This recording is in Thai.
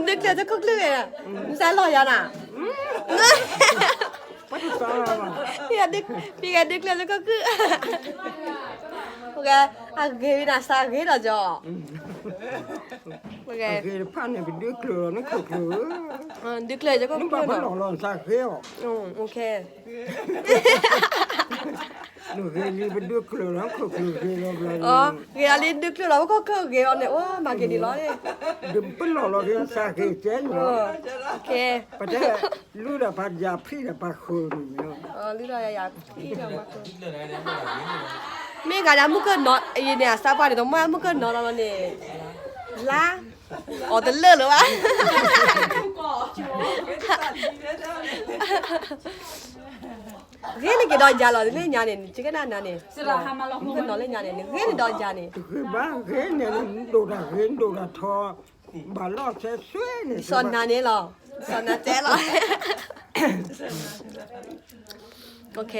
นึกเลยจะก็เลื่อยอ่ะมึงแซ่ลอยยันอ่ะ Bắt được sao mà. พี่กันนึกเลยจะก็คือโอเคอ่ะเกย์น่ะซาเกย์น่ะจ้ะโอเค Cái phan này bị đứa cửa nó khổ cửa. นึกเลยจะก็ Nó คือ bảo เนาะ bắt lỏng lỏng xa khéo. โอเค Nó ghê đi bị đứa cửa nó khổ cửa ghê lắm อ๋อ là. เกย์อะไรนึกเลยเราก็คือเกย์เนี่ยว่ามาเกย์ดีร้อยเลย Đừng bắt lỏng lỏng cái xa khéo chết โอ nữa. เค Bắt thế lúc là bắt già phi là bắt khổ nữa. ลิเราอยากพี่เรามาไม่กะดามุกเนาะไอ้เนี่ยซาบะเนี่ยต้องมามุกเนาะเราเนี่ยลาอ๋อแต่เลิศหรือวะเฮ้ยนี่กี่ดอกยาหรอเล่นยาเนี่ยจิกันน่ะเนี่ยมุกเนาะเล่นยาเนี่ยเฮ้ยนี่ดอกยาเนี่ย Cái ba ghế này đồ đà thò. Bà lo sẽ xuế này. สอนนาเนี่ยหรอสอนนาแจ๊หรอโอเค